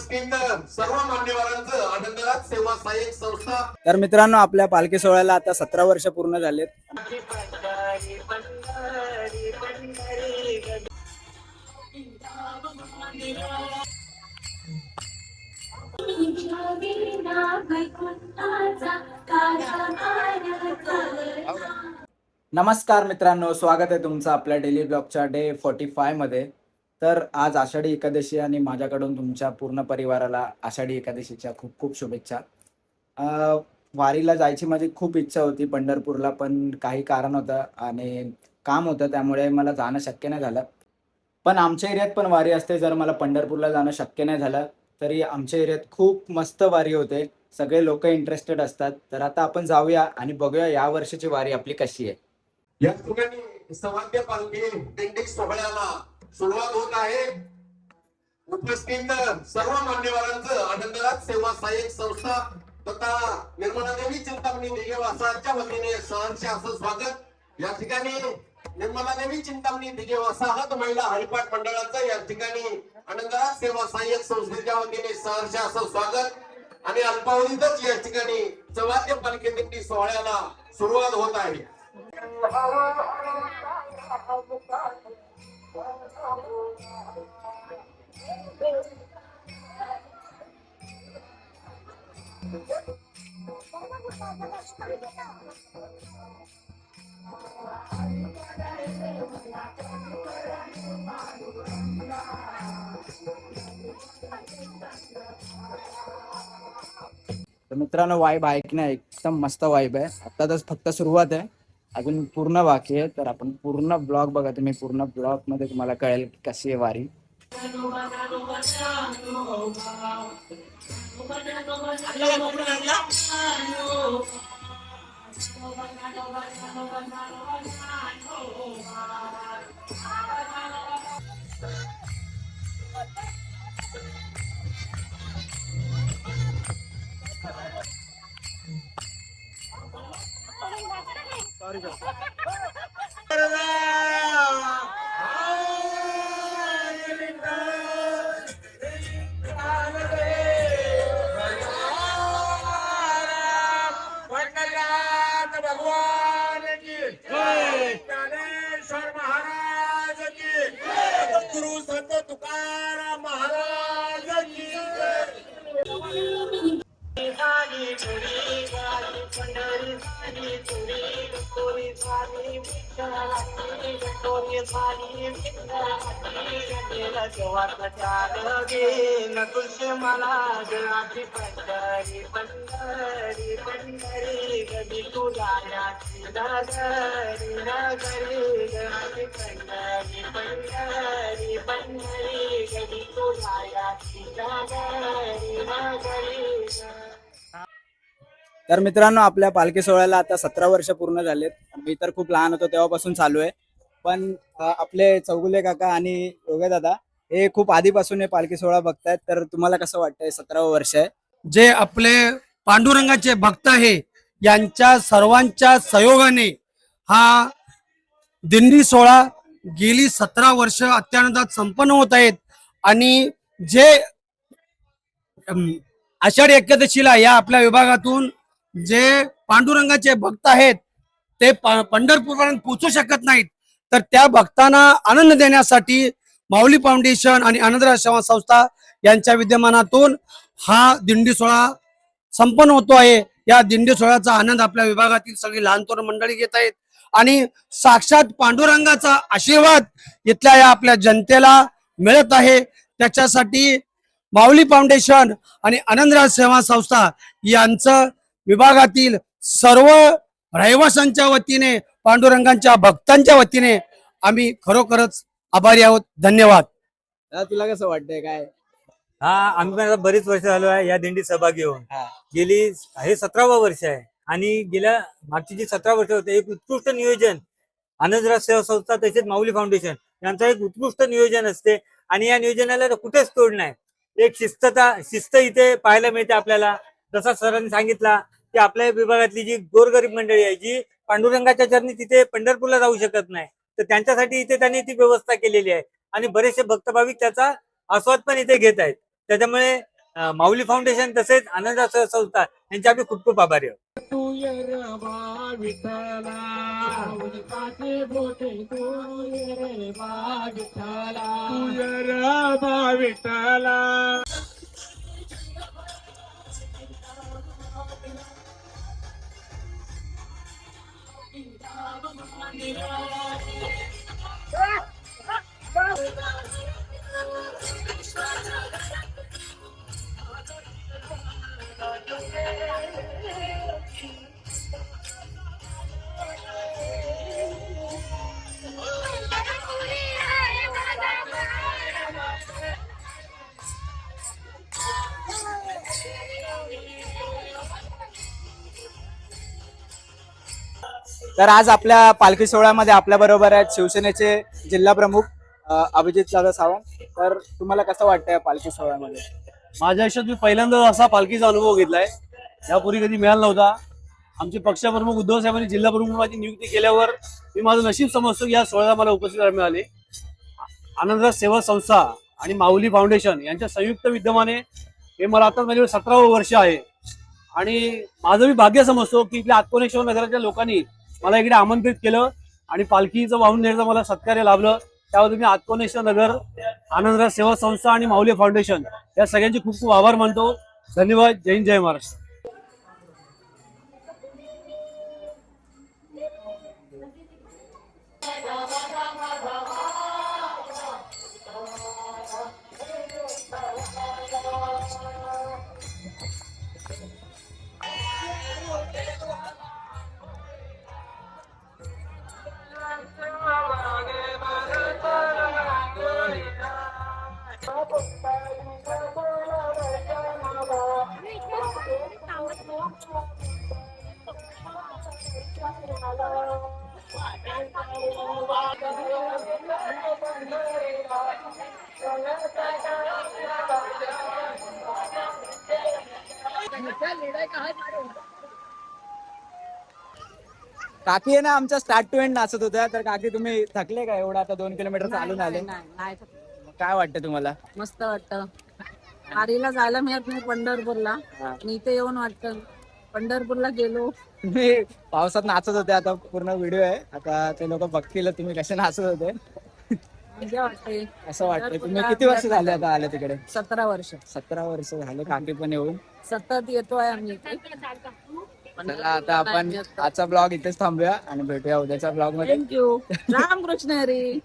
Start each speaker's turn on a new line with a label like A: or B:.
A: उपस्थित सर्व मान्यवरांचं आनंदराज सेवा सहाय्यक संस्था।
B: तर मित्रांनो, आपल्या पालखी सोहळ्याला आता 17 वर्ष पूर्ण झालेत। नमस्कार मित्रांनो, स्वागत आहे तुमचं आपल्या डेली ब्लॉगच्या डे 45 मध्ये। तर आज आषाढी एकादशी आणि माझ्याकडून तुमच्या पूर्ण परिवाराला आषाढी एकादशीच्या खूप खूप शुभेच्छा। वारीला जायची माझी खूप इच्छा होती पंढरपूरला, पण काही कारण होतं आणि काम होतं, त्यामुळे मला जाणं शक्य नाही झालं। पण आमच्या एरियात पण वारी असते। जर मला पंढरपूरला जाणं शक्य नाही झालं तरी आमच्या एरियात खूप मस्त वारी होते, सगळे लोक इंटरेस्टेड असतात। तर आता आपण जाऊया आणि बघूया या वर्षीची वारी आपली कशी आहे।
A: या ठिकाणी सवाद्य पालखी दिंडी सोहळ्याला सुरुवात होत आहे। उपस्थित सर्व मान्यवरांचं आनंदराज सेवा सहाय्यक संस्था तथा निर्मला देवी चिंतामणी दिगेवासाच्या वतीने सहर्ष असं स्वागत। या ठिकाणी निर्मला देवी चिंतामणी दिगेवासाहत महिला हरिपाठ मंडळाचं या ठिकाणी आनंदराज सेवा सहाय्यक संस्थेच्या वतीने सहर्ष असं स्वागत। आणि अल्पावधीतच या ठिकाणी सवाद्य पालखी दिंडी सोहळ्याला सुरुवात होत आहे।
B: तर मित्रांनो, वाईब आहे की नाही, एकदम मस्त वाईब आहे। आता तर फक्त सुरुवात आहे, अजून पूर्ण बाकी आहे। तर आपण पूर्ण ब्लॉग बघा, तुम्ही पूर्ण ब्लॉग मध्ये तुम्हाला कळेल की कशी आहे वारी।
A: भगवान की जय, ज्ञानेश्वर महाराज की जय, गुरु संत तुकाराम महाराज की जय।
B: तर मित्रांनो, आपल्या पालखी सोहळ्याला आता 17 वर्ष पूर्ण झालेत। मी तर खूप लहान होतो तेव्हापासून चालू आहे, पण आपले चौगुले काका आणि योगे दादा हे खूप आधीपासून हे पालखी सोहळा बघतायत। तर तुम्हाला कसं वाटतंय? 17वं वर्ष आहे।
C: जे आपले पांडुरंगाचे भक्त आहे, यांच्या सर्वांच्या सहयोगाने हा दिंडी सोहळा गेली 17 वर्ष अत्यानंदात संपन्न होत आहेत। आणि जे आषाढी एकादशीला या आपल्या विभागातून जे पांडुरंगाचे भक्त आहेत ते पंढरपूरपर्यंत पोहोचू शकत नाहीत, तर त्या भक्तांना आनंद देण्यासाठी माऊली फाउंडेशन आणि आनंदराज सेवा संस्था यांच्या विद्यमानातून हा दिंडी सोहळा संपन्न होतो आहे। या दिंडी सोहळ्याचा आनंद आपल्या विभागातील सगळी लहान तरुण मंडळी घेत आहेत आणि साक्षात पांडुरंगाचा आशीर्वाद इथल्या या आपल्या जनतेला मिळत आहे। त्याच्यासाठी माऊली फाउंडेशन आणि आनंदराज सेवा संस्था यांचं विभागातील सर्व रहिवाशांच्या वतीने, पांडुरंगांच्या भक्तांच्या वतीने आम्ही खरोखरच आभारी आहोत। धन्यवाद।
B: तुला कसं वाटतंय? काय
D: आम्ही आता बरीच वर्ष झालो आहे या दिंडीत सहभागी होऊन। गेली हे 17वं वर्ष आहे आणि गेल्या मागची जी 17 वर्ष होते, एक उत्कृष्ट नियोजन आनंदराज सेवा संस्था तसेच माऊली फाउंडेशन यांचं एक उत्कृष्ट नियोजन असते आणि या नियोजनाला कुठेच तोड नाही। एक शिस्त इथे पाहायला मिळते आपल्याला। जसा सरांनी सांगितला की आपल्या विभागातली जी गोरगरीब मंडळी आहे, जी पांडुरंगाच्या चरणी तिथे पंढरपूरला जाऊ शकत नाही, तर त्यांच्यासाठी इथे त्यांनी ती व्यवस्था केलेली आहे आणि बरेचसे भक्त भाविक त्याचा आस्वाद पण इथे घेत आहेत। त्याच्यामुळे माऊली फाउंडेशन तसेच आनंदराज सेवा संस्था यांचे आम्ही खूप खूप आभारी आहोत.
B: तर आज आपल्या पालखी सोहळ्यामध्ये आपल्या बरोबर आहेत शिवसेनेचे जिल्हा प्रमुख अभिजित दादा सावंत. तर तुम्हाला कसं वाटतं या पालखी सोहळ्यामध्ये?
C: माझ्या आयुष्यात मी पहिल्यांदा असा पालखीचा अनुभव घेतलाय, यापूर्वी कधी मिळाला नव्हता. आमचे पक्षप्रमुख उद्धव साहेबांनी जिल्हा प्रमुख म्हणून माझी नियुक्ती केल्यावर मी माझं नशीब समजतो की या सोहळ्याला मला उपस्थित राहायला मिळाले. आनंदराज सेवा संस्था आणि माऊली फाउंडेशन यांच्या संयुक्त विद्यमाने हे मला आता माझ्याकडे 17वं वर्ष आहे आणि माझं मी भाग्य समजतो की इथल्या आत्मनेश्वर नगराच्या लोकांनी मला इकडे आमंत्रित केलं आणि पालखीचं वाहून नेण्याचं मला सत्कार्य लाभलं. त्याबद्दल मी आत्मनेश्वर नगर, आनंदराज सेवा संस्था आणि माऊली फाउंडेशन या सगळ्यांचे खूप खूप आभार मानतो. धन्यवाद. जय हिंद, जय महाराष्ट्र.
B: काकी आहे ना आमच्या स्टार्ट टू एंड नाचत होत्या. तर काकी तुम्ही थकले का एवढं? आता 2 किलोमीटर चालून आले.
E: नाही
B: काय वाटतं तुम्हाला?
E: मस्त वाटतं. वारीला जायला मिळत नाही पंढरपूरला आणि इथे येऊन वाटतं पंढरपूरला गेलो.
B: तुम्ही पावसात नाचत होते. आता पूर्ण व्हिडिओ आहे, आता ते लोक बघतील तुम्ही कसे नाचत होते.
E: मजा वाटते.
B: असं वाटतं. तुम्ही किती वर्ष झाले आता आले तिकडे?
E: 17 वर्ष
B: 17 वर्ष झाले काकी पण येऊन.
E: सतत येतोय आम्ही इथे.
B: चला आता आपण आजचा ब्लॉग इथेच थांबूया आणि भेटूया उद्याच्या ब्लॉग मध्ये.
E: थँक्यू. रामकृष्ण हरी.